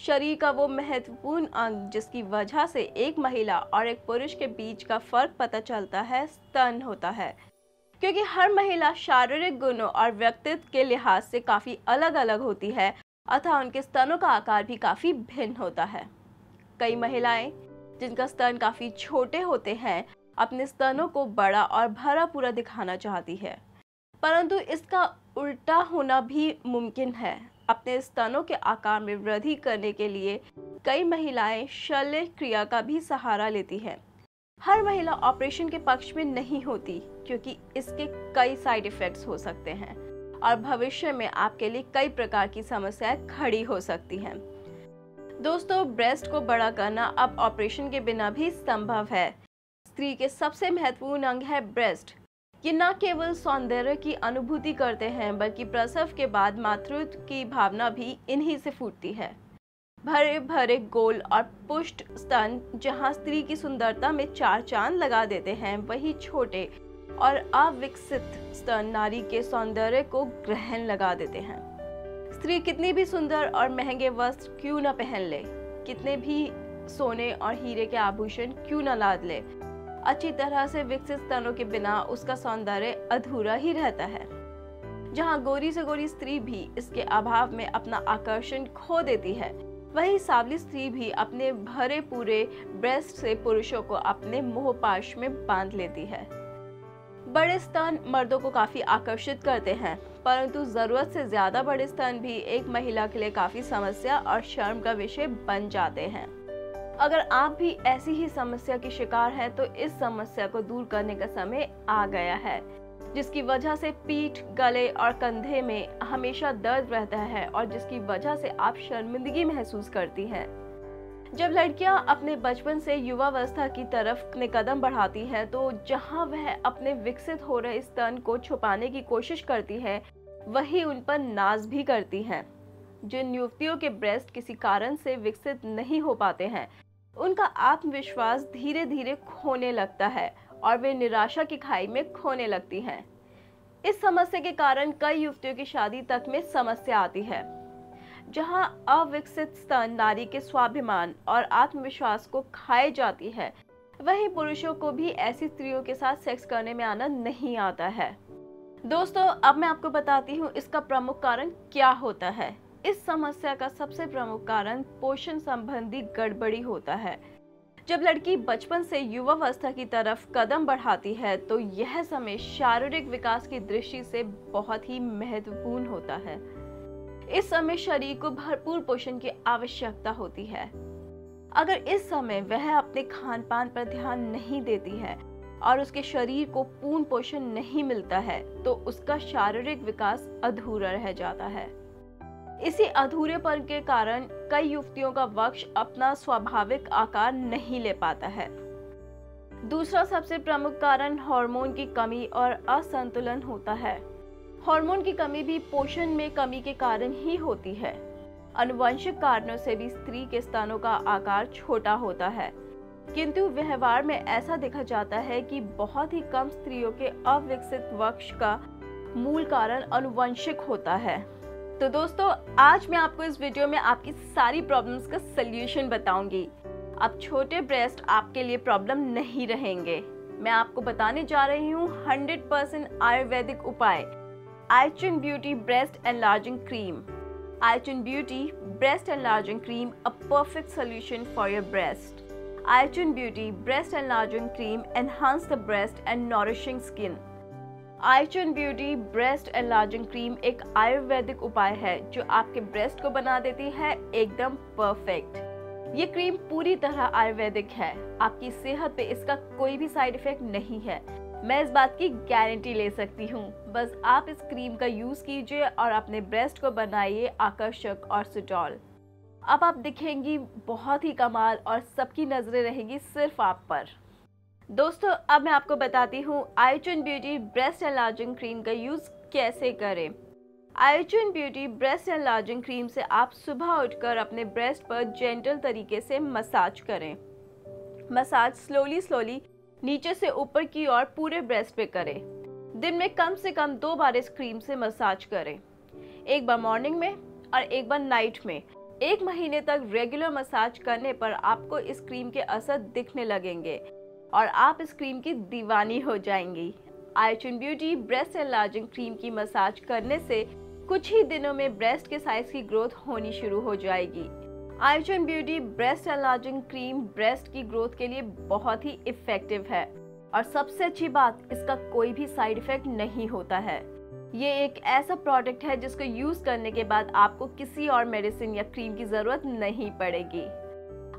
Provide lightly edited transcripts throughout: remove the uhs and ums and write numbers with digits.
शरीर का वो महत्वपूर्ण अंग जिसकी वजह से एक महिला और एक पुरुष के बीच का फर्क पता चलता है, स्तन होता है। क्योंकि हर महिला शारीरिक गुणों और व्यक्तित्व के लिहाज से काफ़ी अलग अलग होती है, अतः उनके स्तनों का आकार भी काफ़ी भिन्न होता है। कई महिलाएं जिनका स्तन काफ़ी छोटे होते हैं अपने स्तनों को बड़ा और भरा पूरा दिखाना चाहती है, परंतु इसका उल्टा होना भी मुमकिन है। अपने स्तनों के आकार में वृद्धि करने के लिए कई महिलाएं शल्य क्रिया का भी सहारा लेती हैं। हर महिला ऑपरेशन के पक्ष में नहीं होती क्योंकि इसके कई साइड इफ़ेक्ट्स हो सकते हैं और भविष्य में आपके लिए कई प्रकार की समस्याएं खड़ी हो सकती हैं। दोस्तों, ब्रेस्ट को बड़ा करना अब ऑपरेशन के बिना भी संभव है। स्त्री के सबसे महत्वपूर्ण अंग है ब्रेस्ट। ये न केवल सौंदर्य की अनुभूति करते हैं बल्कि प्रसव के बाद मातृत्व की भावना भी इन्हीं से फूटती है। भरे भरे गोल और पुष्ट स्तन जहां स्त्री की सुंदरता में चार चांद लगा देते हैं, वही छोटे और अविकसित स्तन नारी के सौंदर्य को ग्रहण लगा देते हैं। स्त्री कितनी भी सुंदर और महंगे वस्त्र क्यों न पहन ले, कितने भी सोने और हीरे के आभूषण क्यों न लाद ले, अच्छी तरह से विकसित स्तनों के बिना उसका सौंदर्य अधूरा ही रहता है। जहां गोरी से गोरी स्त्री भी इसके अभाव में अपना आकर्षण खो देती है, वही सावली स्त्री भी अपने भरे पूरे ब्रेस्ट से पुरुषों को अपने मोहपाश में बांध लेती है। बड़े स्तन मर्दों को काफी आकर्षित करते हैं, परंतु जरूरत से ज्यादा बड़े स्तन भी एक महिला के लिए काफी समस्या और शर्म का विषय बन जाते हैं। अगर आप भी ऐसी ही समस्या की शिकार हैं, तो इस समस्या को दूर करने का समय आ गया है, जिसकी वजह से पीठ, गले और कंधे में हमेशा दर्द रहता है और जिसकी वजह से आप शर्मिंदगी महसूस करती हैं। जब लड़कियां अपने बचपन से युवावस्था की तरफ अपने कदम बढ़ाती हैं, तो जहां वह अपने विकसित हो रहे स्तन को छुपाने की कोशिश करती है, वही उन पर नाज भी करती हैं। जिन युवतियों के ब्रेस्ट किसी कारण से विकसित नहीं हो पाते हैं, उनका आत्मविश्वास धीरे धीरे खोने लगता है और वे निराशा की खाई में खोने लगती हैं। इस समस्या के कारण कई युवतियों की शादी तक में समस्या आती है। जहां अविकसित स्तन नारी के स्वाभिमान और आत्मविश्वास को खाए जाती है, वहीं पुरुषों को भी ऐसी स्त्रियों के साथ सेक्स करने में आनंद नहीं आता है। दोस्तों, अब मैं आपको बताती हूँ इसका प्रमुख कारण क्या होता है। इस समस्या का सबसे प्रमुख कारण पोषण संबंधी गड़बड़ी होता है। जब लड़की बचपन से युवावस्था की तरफ कदम बढ़ाती है, तो यह समय शारीरिक विकास की दृष्टि से बहुत ही महत्वपूर्ण होता है। इस समय शरीर को भरपूर पोषण की आवश्यकता होती है। अगर इस समय वह अपने खान पान पर ध्यान नहीं देती है और उसके शरीर को पूर्ण पोषण नहीं मिलता है, तो उसका शारीरिक विकास अधूरा रह जाता है। इसी अधूरेपन के कारण कई युवतियों का वक्ष अपना स्वाभाविक आकार नहीं ले पाता है। दूसरा सबसे प्रमुख कारण हार्मोन की कमी और असंतुलन होता है। हार्मोन की कमी भी पोषण में कमी के कारण ही होती है। आनुवंशिक कारणों से भी स्त्री के स्तनों का आकार छोटा होता है, किंतु व्यवहार में ऐसा देखा जाता है कि बहुत ही कम स्त्रियों के अविकसित वक्ष का मूल कारण आनुवंशिक होता है। तो दोस्तों, आज मैं आपको इस वीडियो में आपकी सारी प्रॉब्लम्स का सलूशन बताऊंगी। अब छोटे ब्रेस्ट आपके लिए प्रॉब्लम नहीं रहेंगे। मैं आपको बताने जा रही हूँ 100% आयुर्वेदिक उपाय, Aichun beauty breast enlarging cream. Aichun beauty breast enlarging cream, a perfect solution for your breast. Aichun beauty breast enlarging cream enhance the breast and nourishing skin. Aichun beauty breast enlarging cream एक आयुर्वेदिक उपाय है जो आपके breast को बना देती है एकदम परफेक्ट। ये क्रीम पूरी तरह आयुर्वेदिक है। आपकी सेहत पे इसका कोई भी साइड इफेक्ट नहीं है। मैं इस बात की गारंटी ले सकती हूँ। बस आप इस क्रीम का यूज कीजिए और अपने ब्रेस्ट को बनाइए आकर्षक और सुडौल। अब आप दिखेंगी बहुत ही कमाल और सबकी नजरें रहेंगी सिर्फ आप पर। दोस्तों, अब मैं आपको बताती हूँ आइचुन ब्यूटी ब्रेस्ट एनलार्जिंग क्रीम का यूज कैसे करें। आइचुन ब्यूटी ब्रेस्ट एनलार्जिंग क्रीम से आप सुबह उठकर अपने ब्रेस्ट पर जेंटल तरीके से मसाज करें। मसाज स्लोली नीचे से ऊपर की ओर पूरे ब्रेस्ट पे करें। दिन में कम से कम 2 बार इस क्रीम से मसाज करें, एक बार मॉर्निंग में और एक बार नाइट में। 1 महीने तक रेगुलर मसाज करने पर आपको इस क्रीम के असर दिखने लगेंगे और आप इस क्रीम की दीवानी हो जाएंगी। आईचुन ब्यूटी ब्रेस्ट एनलार्जिंग क्रीम की मसाज करने से कुछ ही दिनों में ब्रेस्ट के साइज की ग्रोथ होनी शुरू हो जाएगी। Aichun beauty breast enlarging cream breast की ग्रोथ के लिए बहुत ही इफेक्टिव है और सबसे अच्छी बात, इसका कोई भी साइड इफेक्ट नहीं होता है। ये एक ऐसा प्रोडक्ट है जिसको यूज करने के बाद आपको किसी और मेडिसिन या क्रीम की जरूरत नहीं पड़ेगी।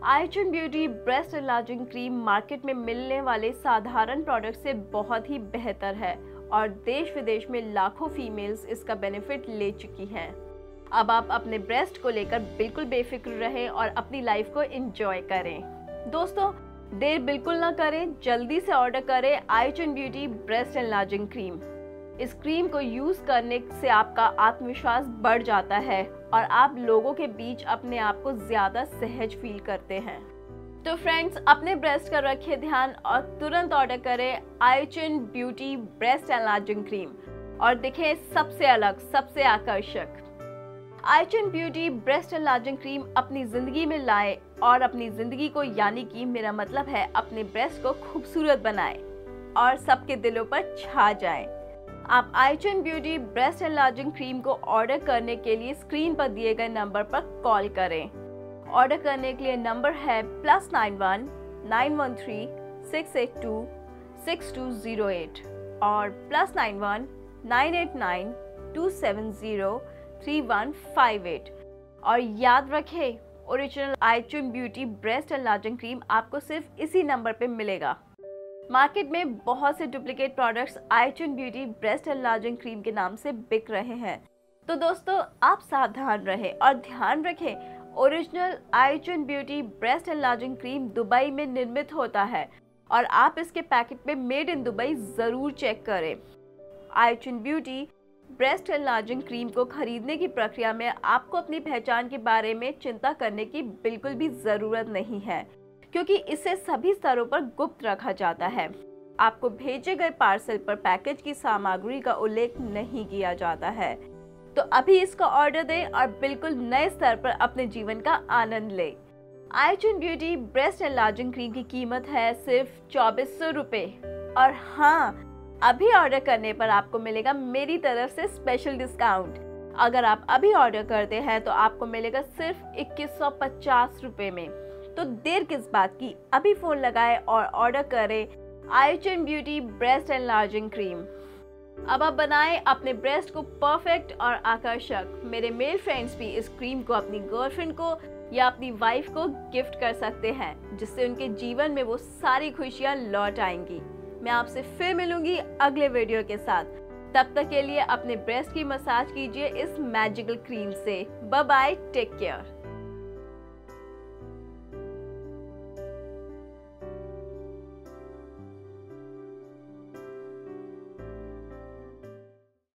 Aichun beauty breast enlarging cream market में मिलने वाले साधारण प्रोडक्ट से बहुत ही बेहतर है और देश विदेश में लाखों फीमेल्स इसका बेनिफिट ले चुकी हैं। अब आप अपने ब्रेस्ट को लेकर बिल्कुल बेफिक्र रहें और अपनी लाइफ को एंजॉय करें। दोस्तों, देर बिल्कुल ना करें, जल्दी से ऑर्डर करें Aichun beauty breast enlarging cream. इस क्रीम को यूज करने से आपका आत्मविश्वास बढ़ जाता है और आप लोगों के बीच अपने आप को ज्यादा सहज फील करते हैं। तो फ्रेंड्स, अपने ब्रेस्ट का रखिए ध्यान और तुरंत ऑर्डर करें Aichun beauty breast enlarging cream और दिखें सबसे अलग, सबसे आकर्षक। आईचुन ब्यूटी ब्रेस्ट एनलार्जिंग क्रीम अपनी जिंदगी में लाए और अपनी जिंदगी को, यानी कि मेरा मतलब है अपने ब्रेस्ट को खूबसूरत बनाए और सबके दिलों पर छा जाए। आप आईचुन ब्यूटी ब्रेस्ट एनलार्जिंग क्रीम को ऑर्डर करने के लिए स्क्रीन पर दिए गए नंबर पर कॉल करें। ऑर्डर करने के लिए नंबर है +91 913 682 6208 और +91 989 270 3158। और याद रखें, original Aichun beauty breast enlarging cream आपको सिर्फ इसी नंबर पे मिलेगा। मार्केट में बहुत से duplicate products Aichun beauty breast enlarging cream के नाम से बिक रहे हैं, तो दोस्तों आप सावधान रहें और ध्यान रखें, original Aichun beauty breast enlarging cream Dubai में निर्मित होता है और आप इसके पैकेट में मेड इन दुबई जरूर चेक करें। Aichun beauty breast enlarging cream को खरीदने की प्रक्रिया में आपको अपनी पहचान के बारे में चिंता करने की बिल्कुल भी जरूरत नहीं है, क्योंकि इसे सभी स्तरों पर गुप्त रखा जाता है। आपको भेजे गए पार्सल पर पैकेज की सामग्री का उल्लेख नहीं किया जाता है। तो अभी इसका ऑर्डर दें और बिल्कुल नए स्तर पर अपने जीवन का आनंद लें। आईचुन ब्यूटी ब्रेस्ट एनलार्जिंग क्रीम की कीमत है सिर्फ 2400 रुपए और हाँ, अभी ऑर्डर करने पर आपको मिलेगा मेरी तरफ से स्पेशल डिस्काउंट। अगर आप अभी ऑर्डर करते हैं तो आपको मिलेगा सिर्फ 2150 रुपए में। तो देर किस बात की, अभी फोन लगाएं और ऑर्डर करें Aichun beauty breast enlarging cream. अब आप बनाएं अपने ब्रेस्ट को परफेक्ट और आकर्षक। मेरे मेल फ्रेंड्स भी इस क्रीम को अपनी गर्लफ्रेंड को या अपनी वाइफ को गिफ्ट कर सकते हैं, जिससे उनके जीवन में वो सारी खुशियां लौट आएंगी। मैं आपसे फिर मिलूंगी अगले वीडियो के साथ। तब तक के लिए अपने ब्रेस्ट की मसाज कीजिए इस मैजिकल क्रीम से। Bye bye, take care.